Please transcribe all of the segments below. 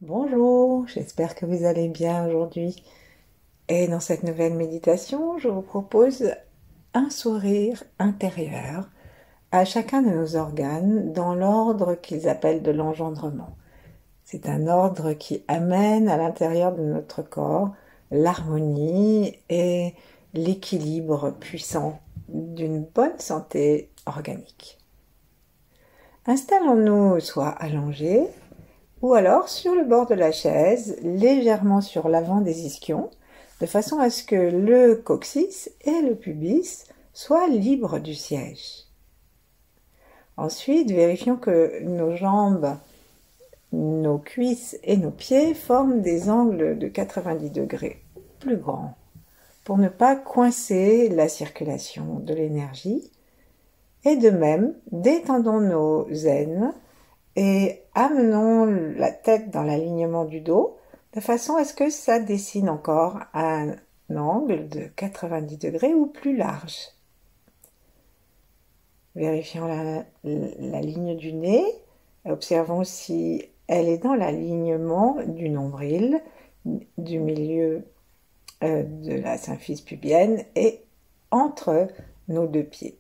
Bonjour, j'espère que vous allez bien aujourd'hui. Et dans cette nouvelle méditation, je vous propose un sourire intérieur à chacun de nos organes dans l'ordre qu'ils appellent de l'engendrement. C'est un ordre qui amène à l'intérieur de notre corps l'harmonie et l'équilibre puissant d'une bonne santé organique. Installons-nous soit allongés, ou alors sur le bord de la chaise, légèrement sur l'avant des ischions, de façon à ce que le coccyx et le pubis soient libres du siège. Ensuite, vérifions que nos jambes, nos cuisses et nos pieds forment des angles de 90 degrés plus grands pour ne pas coincer la circulation de l'énergie. Et de même, détendons nos aines et amenons la tête dans l'alignement du dos de façon à ce que ça dessine encore un angle de 90 degrés ou plus large. Vérifions la ligne du nez, observons si elle est dans l'alignement du nombril, du milieu de la symphyse pubienne et entre nos deux pieds.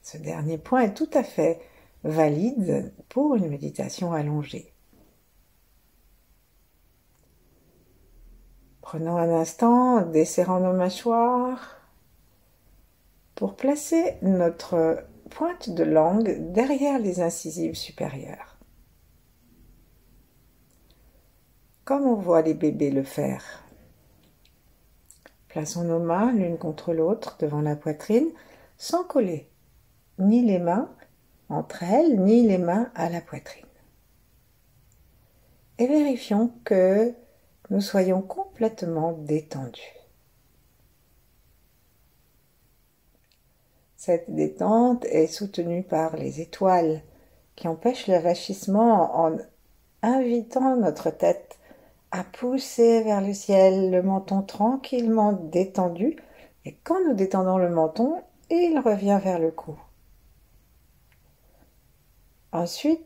Ce dernier point est tout à fait valide pour une méditation allongée. Prenons un instant, desserrant nos mâchoires pour placer notre pointe de langue derrière les incisives supérieures, comme on voit les bébés le faire. Plaçons nos mains l'une contre l'autre devant la poitrine sans coller ni les mains entre elles, ni les mains à la poitrine. Et vérifions que nous soyons complètement détendus. Cette détente est soutenue par les étoiles qui empêchent le vachissement en invitant notre tête à pousser vers le ciel, le menton tranquillement détendu. Et quand nous détendons le menton, il revient vers le cou. Ensuite,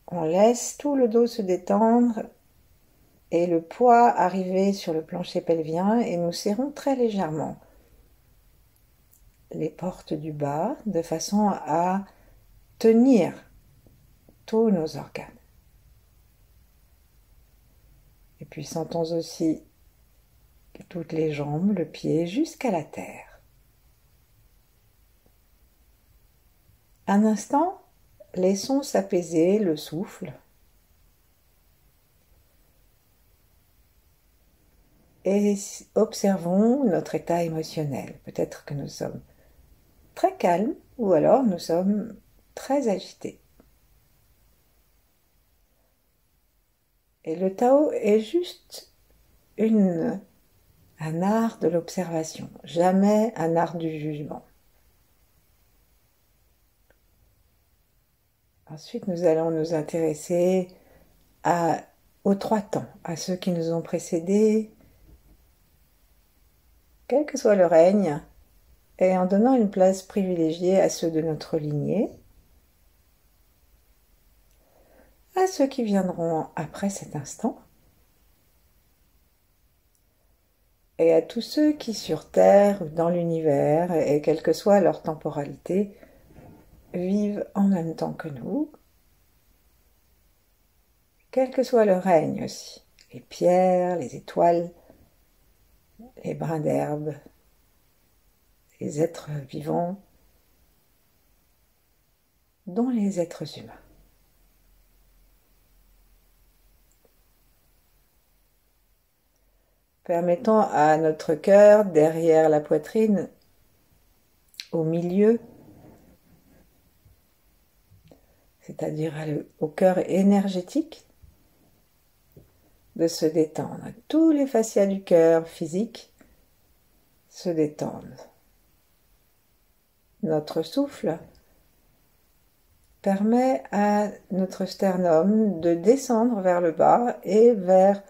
on laisse tout le dos se détendre et le poids arriver sur le plancher pelvien et nous serrons très légèrement les portes du bas de façon à tenir tous nos organes. Et puis sentons aussi toutes les jambes, le pied jusqu'à la terre. Un instant, laissons s'apaiser le souffle et observons notre état émotionnel. Peut-être que nous sommes très calmes ou alors nous sommes très agités. Et le Tao est juste un art de l'observation, jamais un art du jugement. Ensuite, nous allons nous intéresser aux trois temps, à ceux qui nous ont précédés, quel que soit le règne, et en donnant une place privilégiée à ceux de notre lignée, à ceux qui viendront après cet instant, et à tous ceux qui sur Terre ou dans l'univers, et quelle que soit leur temporalité, vivent en même temps que nous, quel que soit le règne aussi, les pierres, les étoiles, les brins d'herbe, les êtres vivants, dont les êtres humains. Permettant à notre cœur, derrière la poitrine, au milieu, c'est-à-dire au cœur énergétique, de se détendre. Tous les fascias du cœur physique se détendent. Notre souffle permet à notre sternum de descendre vers le bas et vers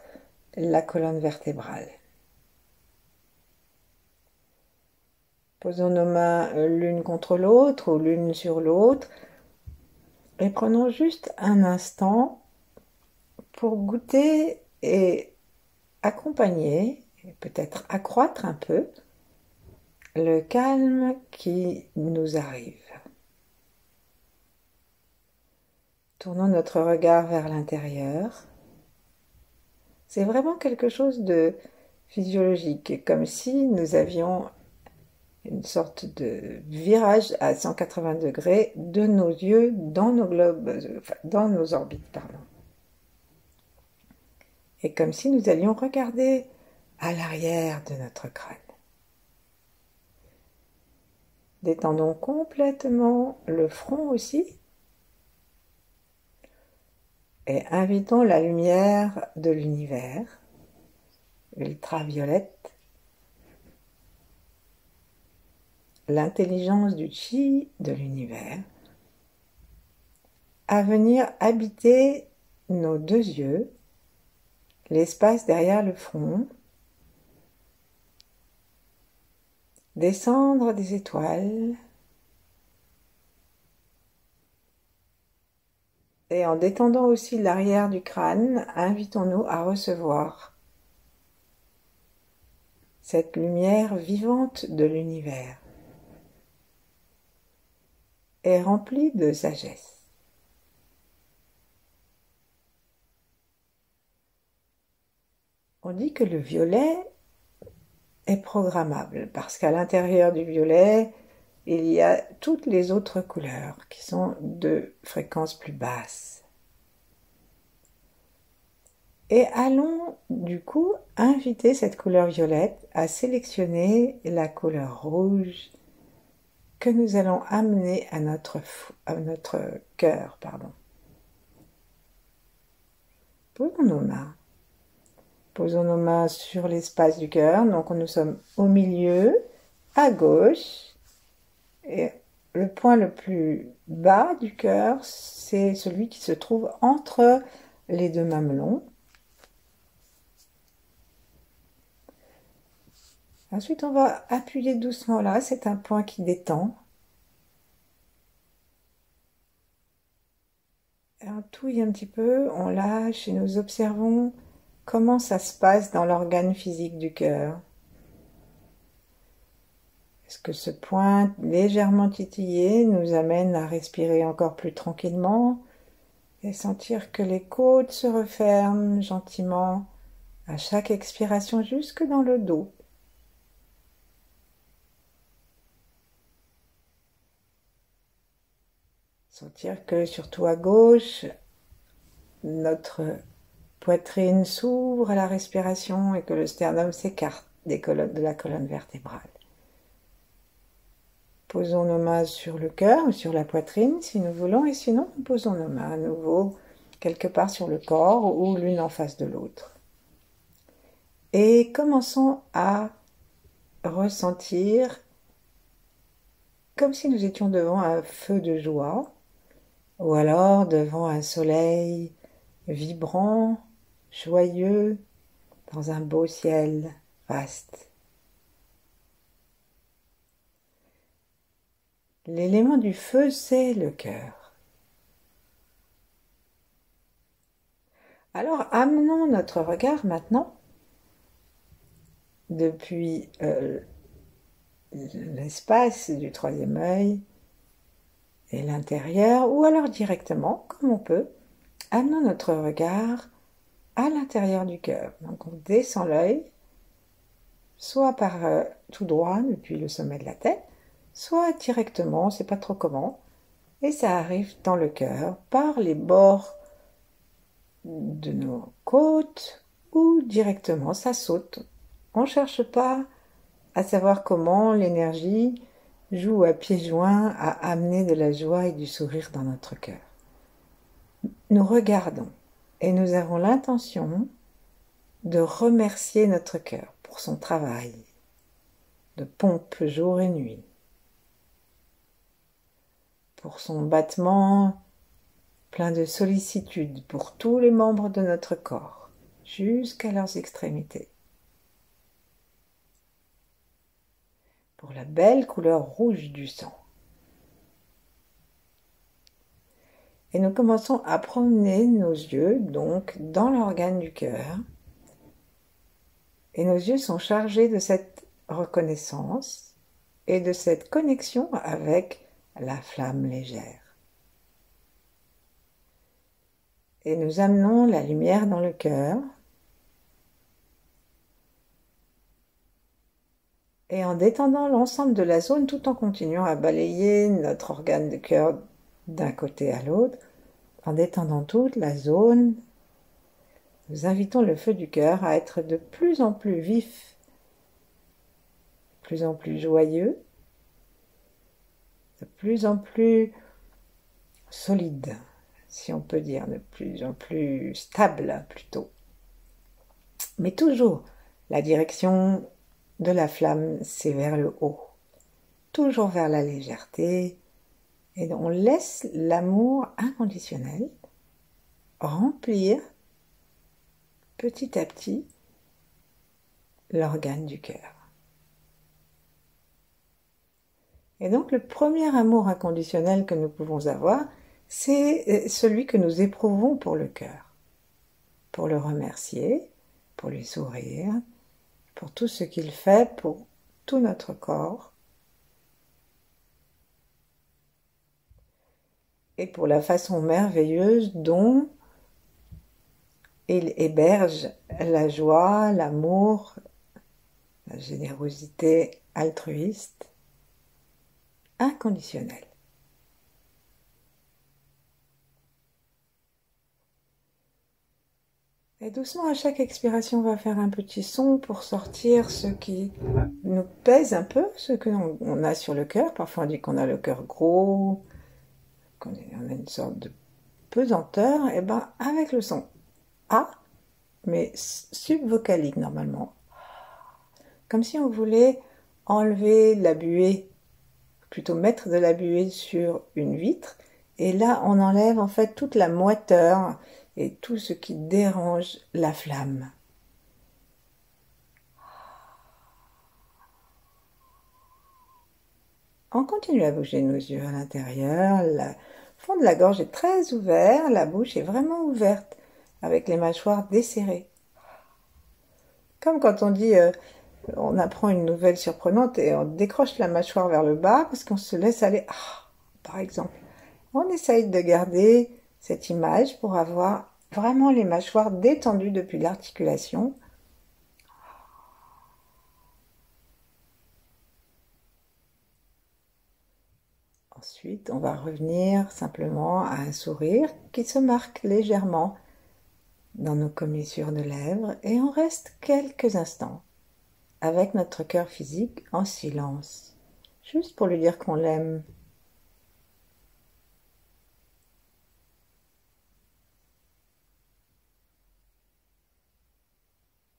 la colonne vertébrale. Posons nos mains l'une contre l'autre ou l'une sur l'autre et prenons juste un instant pour goûter et accompagner, et peut-être accroître un peu, le calme qui nous arrive. Tournons notre regard vers l'intérieur. C'est vraiment quelque chose de physiologique, comme si nous avions une sorte de virage à 180 degrés de nos yeux dans nos globes, enfin, dans nos orbites, pardon. Et comme si nous allions regarder à l'arrière de notre crâne. Détendons complètement le front aussi et invitons la lumière de l'univers, ultraviolette, l'intelligence du chi de l'univers, à venir habiter nos deux yeux, l'espace derrière le front, descendre des étoiles, et en détendant aussi l'arrière du crâne, invitons-nous à recevoir cette lumière vivante de l'univers et remplie de sagesse. On dit que le violet est programmable parce qu'à l'intérieur du violet, il y a toutes les autres couleurs qui sont de fréquence plus basse. Et allons du coup inviter cette couleur violette à sélectionner la couleur rouge que nous allons amener à notre cœur. Posons nos mains. Posons nos mains sur l'espace du cœur. Donc nous sommes au milieu, à gauche. Et le point le plus bas du cœur, c'est celui qui se trouve entre les deux mamelons. Ensuite, on va appuyer doucement là. C'est un point qui détend. Et on touille un petit peu, on lâche et nous observons comment ça se passe dans l'organe physique du cœur. Est-ce que ce point légèrement titillé nous amène à respirer encore plus tranquillement et sentir que les côtes se referment gentiment à chaque expiration jusque dans le dos. Sentir que surtout à gauche, notre poitrine s'ouvre à la respiration et que le sternum s'écarte de la colonne vertébrale. Posons nos mains sur le cœur ou sur la poitrine si nous voulons, et sinon posons nos mains à nouveau quelque part sur le corps ou l'une en face de l'autre. Et commençons à ressentir comme si nous étions devant un feu de joie ou alors devant un soleil vibrant, joyeux, dans un beau ciel vaste. L'élément du feu, c'est le cœur. Alors, amenons notre regard maintenant depuis l'espace du troisième œil et l'intérieur, ou alors directement, comme on peut, amenons notre regard à l'intérieur du cœur. Donc, on descend l'œil, soit par tout droit depuis le sommet de la tête, soit directement, on ne sait pas trop comment, et ça arrive dans le cœur par les bords de nos côtes ou directement ça saute. On ne cherche pas à savoir comment l'énergie joue à pieds joints à amener de la joie et du sourire dans notre cœur. Nous regardons et nous avons l'intention de remercier notre cœur pour son travail de pompe jour et nuit, pour son battement plein de sollicitude pour tous les membres de notre corps, jusqu'à leurs extrémités. Pour la belle couleur rouge du sang. Et nous commençons à promener nos yeux, donc, dans l'organe du cœur. Et nos yeux sont chargés de cette reconnaissance et de cette connexion avec la flamme légère. Et nous amenons la lumière dans le cœur. Et en détendant l'ensemble de la zone, tout en continuant à balayer notre organe de cœur d'un côté à l'autre, en détendant toute la zone, nous invitons le feu du cœur à être de plus en plus vif, de plus en plus joyeux, de plus en plus solide, si on peut dire, de plus en plus stable plutôt. Mais toujours, la direction de la flamme, c'est vers le haut, toujours vers la légèreté, et on laisse l'amour inconditionnel remplir petit à petit l'organe du cœur. Et donc le premier amour inconditionnel que nous pouvons avoir, c'est celui que nous éprouvons pour le cœur, pour le remercier, pour lui sourire, pour tout ce qu'il fait pour tout notre corps, et pour la façon merveilleuse dont il héberge la joie, l'amour, la générosité altruiste, inconditionnelle. Et doucement, à chaque expiration, on va faire un petit son pour sortir ce qui nous pèse un peu, ce qu'on a sur le cœur. Parfois, on dit qu'on a le cœur gros, qu'on a une sorte de pesanteur. Et ben, avec le son A, mais subvocalique normalement, comme si on voulait enlever la buée, plutôt mettre de la buée sur une vitre, et là on enlève en fait toute la moiteur et tout ce qui dérange la flamme. On continue à bouger nos yeux à l'intérieur, le fond de la gorge est très ouvert, la bouche est vraiment ouverte, avec les mâchoires desserrées. Comme quand on dit on apprend une nouvelle surprenante et on décroche la mâchoire vers le bas parce qu'on se laisse aller, par exemple. On essaye de garder cette image pour avoir vraiment les mâchoires détendues depuis l'articulation. Ensuite, on va revenir simplement à un sourire qui se marque légèrement dans nos commissures de lèvres et on reste quelques instants avec notre cœur physique en silence, juste pour lui dire qu'on l'aime.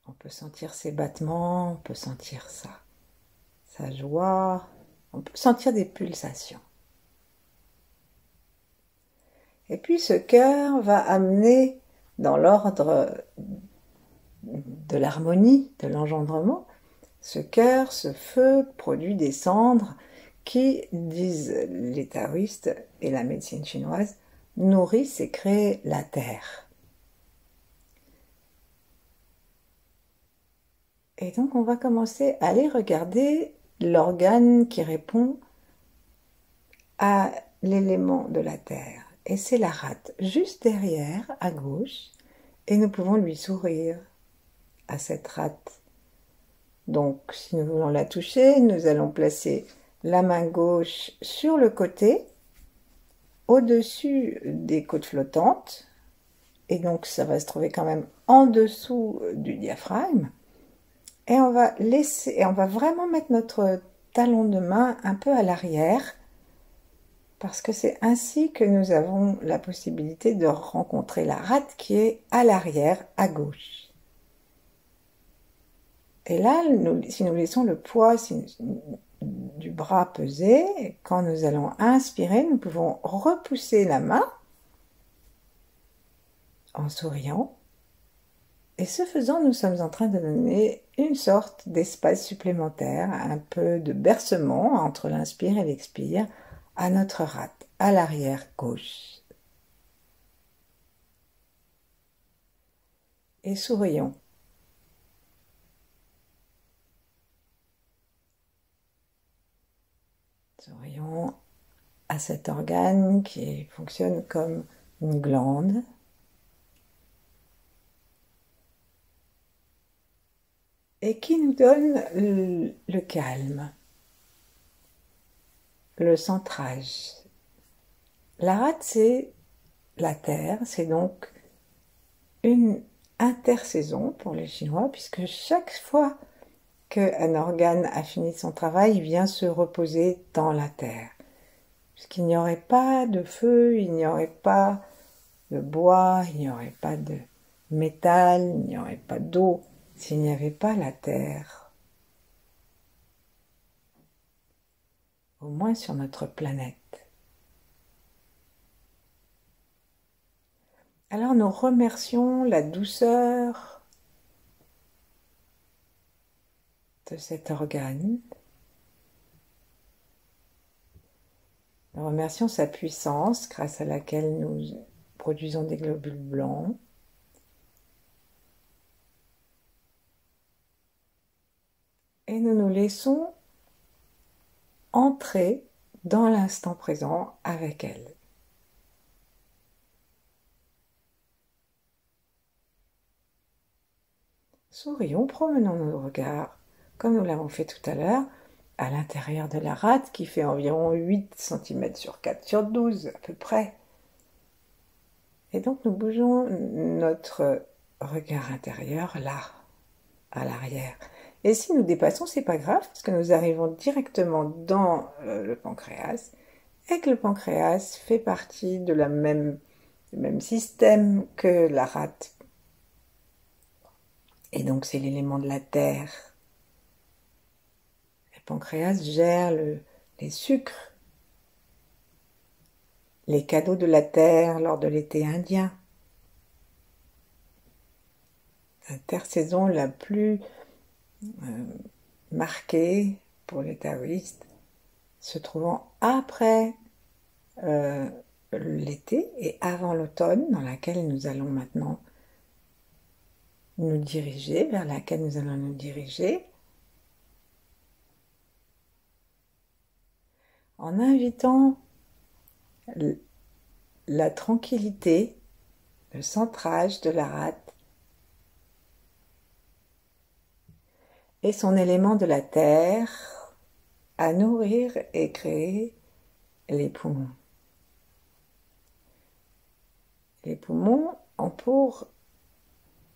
On peut sentir ses battements, on peut sentir sa joie, on peut sentir des pulsations. Et puis ce cœur va amener dans l'ordre de l'harmonie, de l'engendrement, ce cœur, ce feu produit des cendres qui, disent les taoïstes et la médecine chinoise, nourrissent et créent la terre. Et donc on va commencer à aller regarder l'organe qui répond à l'élément de la terre. Et c'est la rate, juste derrière, à gauche, et nous pouvons lui sourire à cette rate. Donc, si nous voulons la toucher, nous allons placer la main gauche sur le côté, au-dessus des côtes flottantes, et donc ça va se trouver quand même en dessous du diaphragme, et on va vraiment mettre notre talon de main un peu à l'arrière, parce que c'est ainsi que nous avons la possibilité de rencontrer la rate qui est à l'arrière, à gauche. Et là, si nous laissons le poids du bras peser, quand nous allons inspirer, nous pouvons repousser la main en souriant. Et ce faisant, nous sommes en train de donner une sorte d'espace supplémentaire, un peu de bercement entre l'inspire et l'expire, à notre rate, à l'arrière gauche. et sourions. Sourions à cet organe qui fonctionne comme une glande et qui nous donne le calme, le centrage. La rate, c'est la terre, c'est donc une intersaison pour les Chinois, puisque chaque fois qu'un organe a fini son travail, il vient se reposer dans la terre. Puisqu'il n'y aurait pas de feu, il n'y aurait pas de bois, il n'y aurait pas de métal, il n'y aurait pas d'eau, s'il n'y avait pas la terre. Au moins sur notre planète. Alors nous remercions la douceur de cet organe. Nous remercions sa puissance grâce à laquelle nous produisons des globules blancs. Et nous nous laissons entrer dans l'instant présent avec elle. Sourions, promenons nos regards, comme nous l'avons fait tout à l'heure, à l'intérieur de la rate qui fait environ 8 cm sur 4 sur 12 à peu près. Et donc nous bougeons notre regard intérieur là, à l'arrière. Et si nous dépassons, c'est pas grave, parce que nous arrivons directement dans le pancréas, et que le pancréas fait partie de du même système que la rate. Et donc c'est l'élément de la terre. Le pancréas gère les sucres, les cadeaux de la terre lors de l'été indien. L'intersaison la plus marquée pour les taoïstes, se trouvant après l'été et avant l'automne, dans laquelle nous allons maintenant nous diriger, vers laquelle nous allons nous diriger, en invitant la tranquillité, le centrage de la rate et son élément de la terre à nourrir et créer les poumons. Les poumons ont pour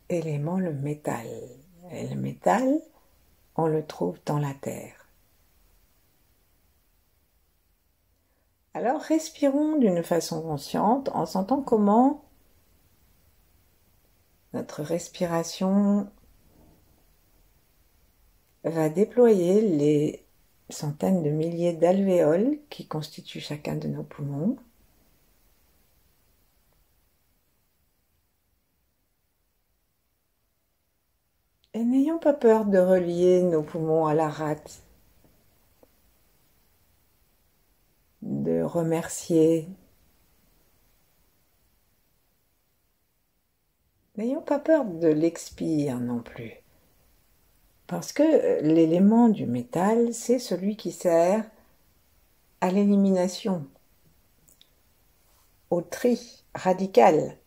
élément le métal. Et le métal, on le trouve dans la terre. Alors respirons d'une façon consciente en sentant comment notre respiration va déployer les centaines de milliers d'alvéoles qui constituent chacun de nos poumons. Et n'ayons pas peur de relier nos poumons à la rate, de remercier. N'ayons pas peur de l'expire non plus. Parce que l'élément du métal, c'est celui qui sert à l'élimination, au tri radical,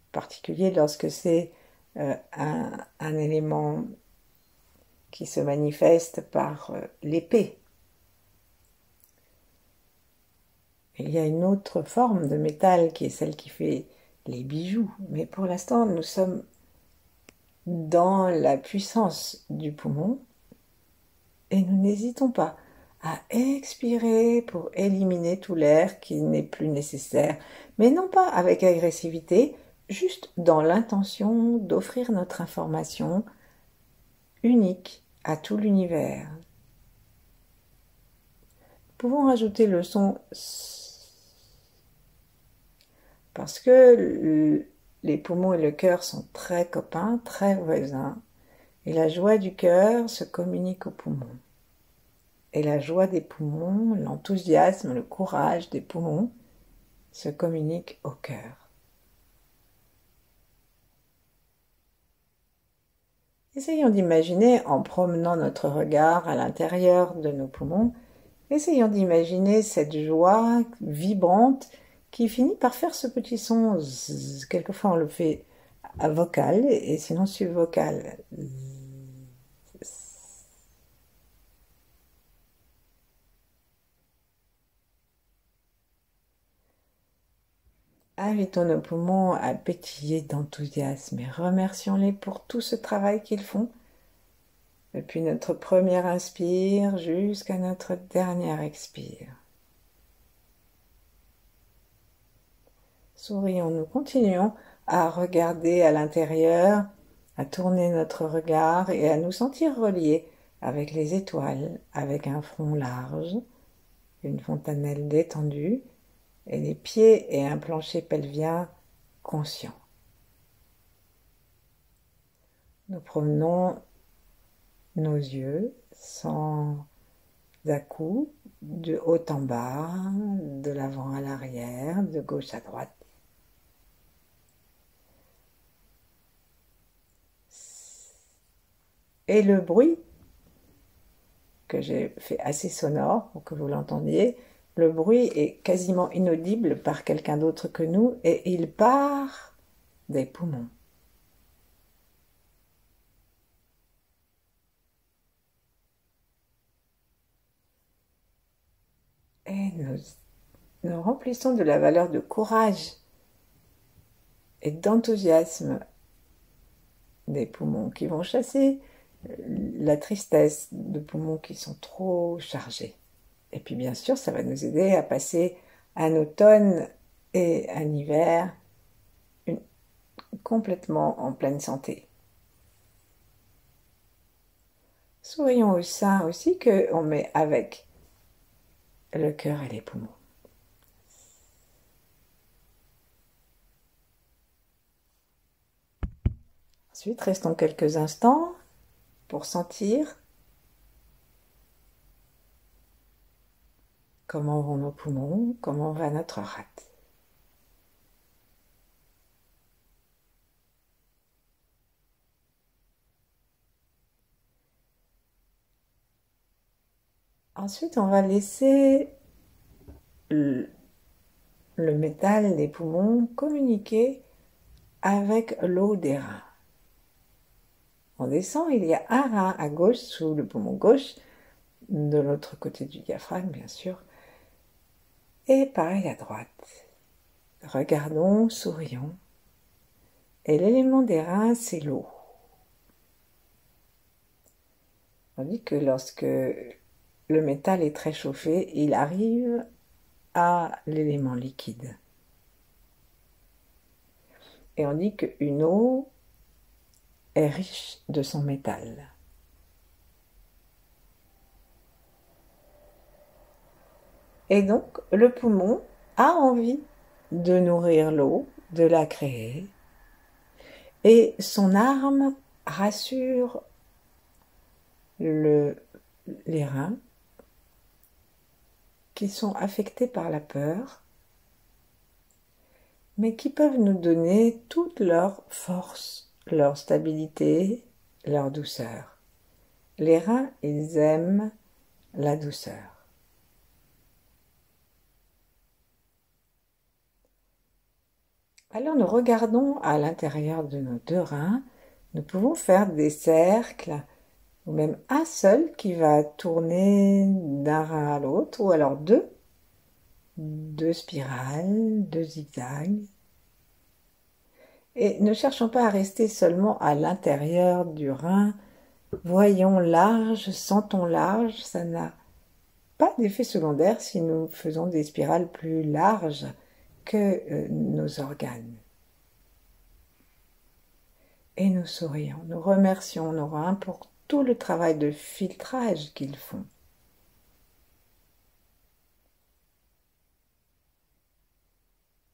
en particulier lorsque c'est un élément qui se manifeste par l'épée. Il y a une autre forme de métal qui est celle qui fait les bijoux, mais pour l'instant nous sommes dans la puissance du poumon et nous n'hésitons pas à expirer pour éliminer tout l'air qui n'est plus nécessaire, mais non pas avec agressivité, juste dans l'intention d'offrir notre information unique à tout l'univers. Nous pouvons rajouter le son parce que les poumons et le cœur sont très copains, très voisins, et la joie du cœur se communique aux poumons. Et la joie des poumons, l'enthousiasme, le courage des poumons se communiquent au cœur. Essayons d'imaginer, en promenant notre regard à l'intérieur de nos poumons, essayons d'imaginer cette joie vibrante qui finit par faire ce petit son zzz. Quelquefois on le fait à vocal et sinon subvocal. Invitons nos poumons à pétiller d'enthousiasme et remercions-les pour tout ce travail qu'ils font, depuis notre première inspire jusqu'à notre dernière expire. Sourions, nous continuons à regarder à l'intérieur, à tourner notre regard et à nous sentir reliés avec les étoiles, avec un front large, une fontanelle détendue et les pieds et un plancher pelvien conscient. Nous promenons nos yeux sans à-coups, de haut en bas, de l'avant à l'arrière, de gauche à droite. Et le bruit que j'ai fait assez sonore pour que vous l'entendiez, le bruit est quasiment inaudible par quelqu'un d'autre que nous et il part des poumons. Et nous remplissons de la valeur de courage et d'enthousiasme des poumons qui vont chasser la tristesse de poumons qui sont trop chargés. Et puis bien sûr, ça va nous aider à passer un automne et un hiver complètement en pleine santé. Sourions au sein aussi qu'on met avec le cœur et les poumons. Ensuite, restons quelques instants pour sentir comment vont nos poumons, comment va notre rate. Ensuite, on va laisser le métal des poumons communiquer avec l'eau des reins. On descend, il y a un rein à gauche sous le poumon gauche, de l'autre côté du diaphragme bien sûr, et pareil à droite. Regardons, sourions. Et l'élément des reins, c'est l'eau. On dit que lorsque le métal est très chauffé, il arrive à l'élément liquide. Et on dit qu'une eau est riche de son métal. Et donc, le poumon a envie de nourrir l'eau, de la créer. Et son arme rassure les reins qui sont affectés par la peur, mais qui peuvent nous donner toute leur force, leur stabilité, leur douceur. Les reins, ils aiment la douceur. Alors nous regardons à l'intérieur de nos deux reins, nous pouvons faire des cercles, ou même un seul qui va tourner d'un rein à l'autre, ou alors deux spirales, deux zigzags. Et ne cherchons pas à rester seulement à l'intérieur du rein, voyons large, sentons large, ça n'a pas d'effet secondaire si nous faisons des spirales plus larges que nos organes. Et nous sourions, nous remercions nos reins pour tout le travail de filtrage qu'ils font.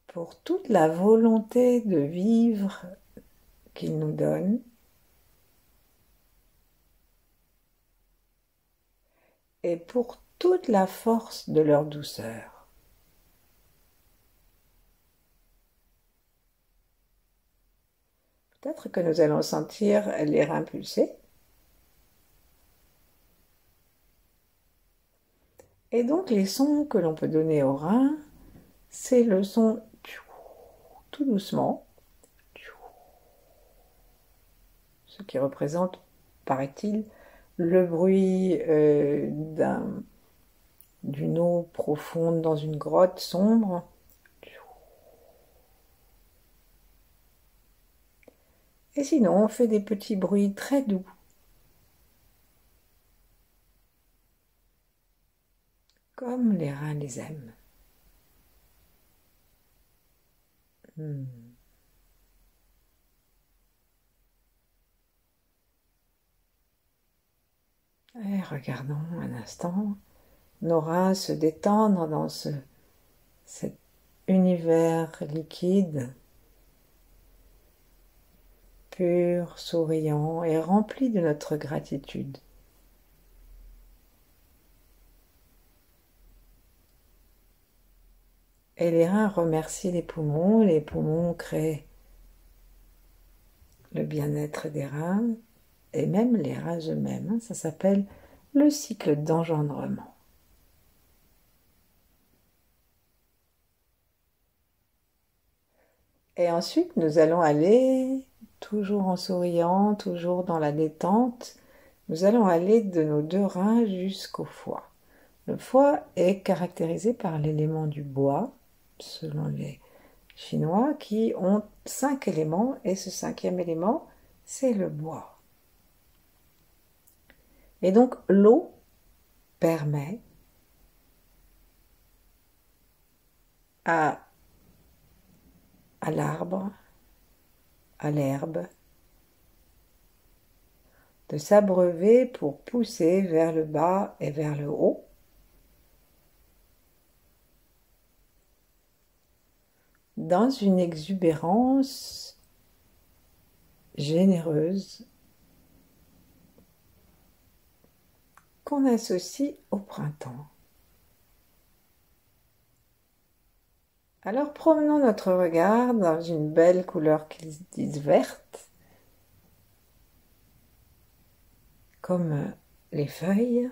Pour toute la volonté de vivre qu'ils nous donnent. Et pour toute la force de leur douceur. Peut-être que nous allons sentir les reins pulser. Et donc les sons que l'on peut donner aux reins, c'est le son tout doucement, ce qui représente, paraît-il, le bruit d'une eau profonde dans une grotte sombre. Et sinon, on fait des petits bruits très doux. Comme les reins les aiment. Et regardons un instant nos reins se détendre dans cet univers liquide, pur, souriant et rempli de notre gratitude. Et les reins remercient les poumons créent le bien-être des reins, et même les reins eux-mêmes. Ça s'appelle le cycle d'engendrement. Et ensuite, nous allons aller, toujours en souriant, toujours dans la détente, nous allons aller de nos 2 reins jusqu'au foie. Le foie est caractérisé par l'élément du bois, selon les Chinois, qui ont 5 éléments, et ce 5e élément, c'est le bois. Et donc l'eau permet à l'arbre, à l'herbe, de s'abreuver pour pousser vers le bas et vers le haut. Dans une exubérance généreuse qu'on associe au printemps. Alors promenons notre regard dans une belle couleur qu'ils disent verte, comme les feuilles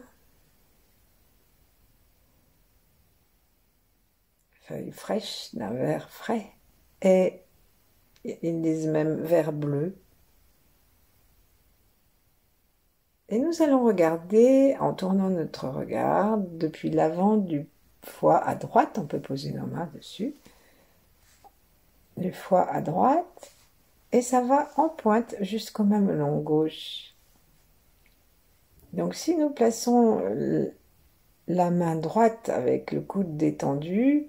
fraîches d'un vert frais, et ils disent même vert bleu. Et nous allons regarder, en tournant notre regard, depuis l'avant du foie à droite, on peut poser nos mains dessus, le foie à droite, et ça va en pointe jusqu'au mamelon gauche. Donc si nous plaçons la main droite avec le coude détendu,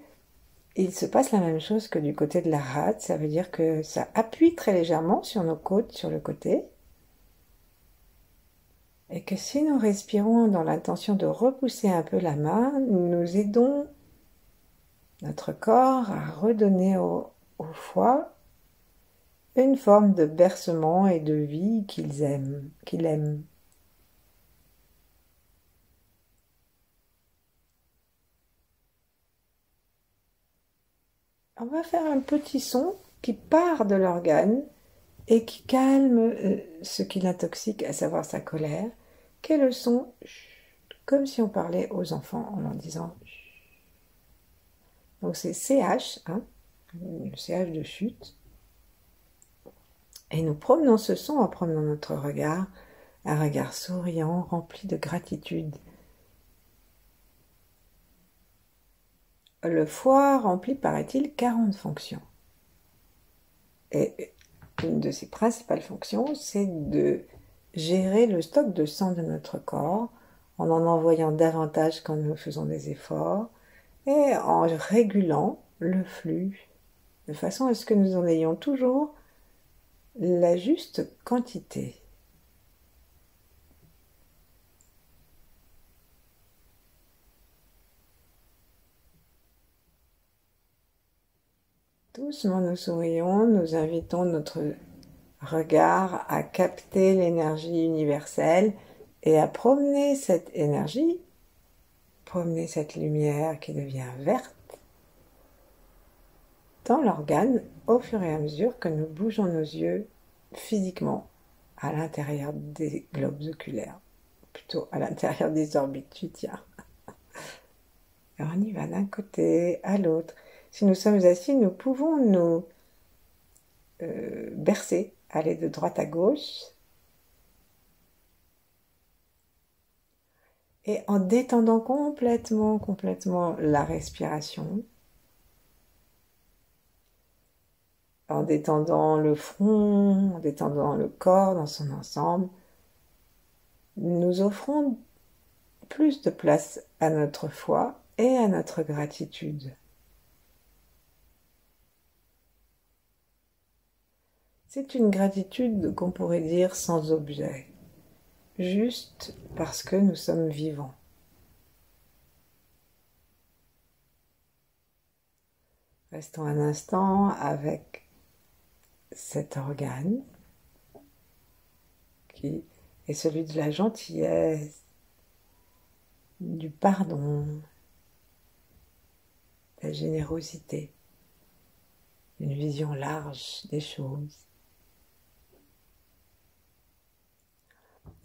il se passe la même chose que du côté de la rate, ça veut dire que ça appuie très légèrement sur nos côtes, sur le côté, et que si nous respirons dans l'intention de repousser un peu la main, nous aidons notre corps à redonner au foie une forme de bercement et de vie qu'il aime. On va faire un petit son qui part de l'organe et qui calme ce qui l'intoxique, à savoir sa colère, qu'est le son comme si on parlait aux enfants en leur disant chut. Donc c'est CH, hein, le CH de chute. Et nous promenons ce son en promenant notre regard, un regard souriant, rempli de gratitude. Le foie remplit, paraît-il, 40 fonctions. Et une de ses principales fonctions, c'est de gérer le stock de sang de notre corps en envoyant davantage quand nous faisons des efforts et en régulant le flux de façon à ce que nous en ayons toujours la juste quantité. Doucement nous sourions, nous invitons notre regard à capter l'énergie universelle et à promener cette énergie, promener cette lumière qui devient verte dans l'organe au fur et à mesure que nous bougeons nos yeux physiquement à l'intérieur des globes oculaires, plutôt à l'intérieur des orbites, tu tiens. Et on y va d'un côté à l'autre. Si nous sommes assis, nous pouvons nous bercer, aller de droite à gauche, et en détendant complètement la respiration, en détendant le front, en détendant le corps dans son ensemble, nous offrons plus de place à notre foi et à notre gratitude. C'est une gratitude qu'on pourrait dire sans objet, juste parce que nous sommes vivants. Restons un instant avec cet organe qui est celui de la gentillesse, du pardon, de la générosité, une vision large des choses.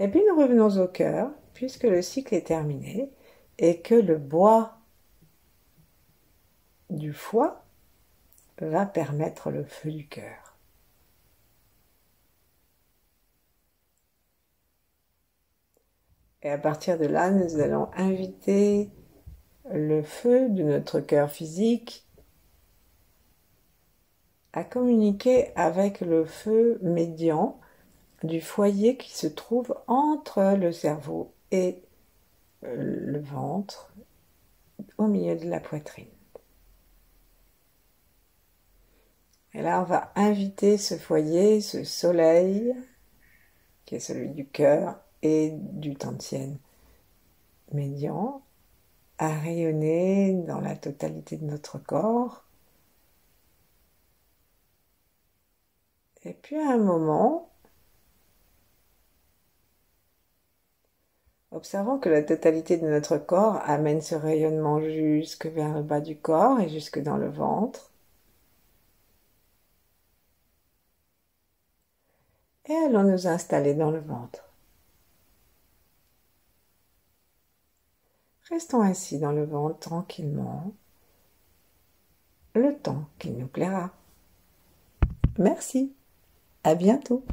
Et puis nous revenons au cœur, puisque le cycle est terminé et que le bois du foie va permettre le feu du cœur. Et à partir de là, nous allons inviter le feu de notre cœur physique à communiquer avec le feu médian du foyer qui se trouve entre le cerveau et le ventre, au milieu de la poitrine. Et là, on va inviter ce foyer, ce soleil, qui est celui du cœur et du Tantien médian, à rayonner dans la totalité de notre corps. Et puis à un moment, observons que la totalité de notre corps amène ce rayonnement jusque vers le bas du corps et jusque dans le ventre. Et allons nous installer dans le ventre. Restons ainsi dans le ventre tranquillement, le temps qu'il nous plaira. Merci, à bientôt.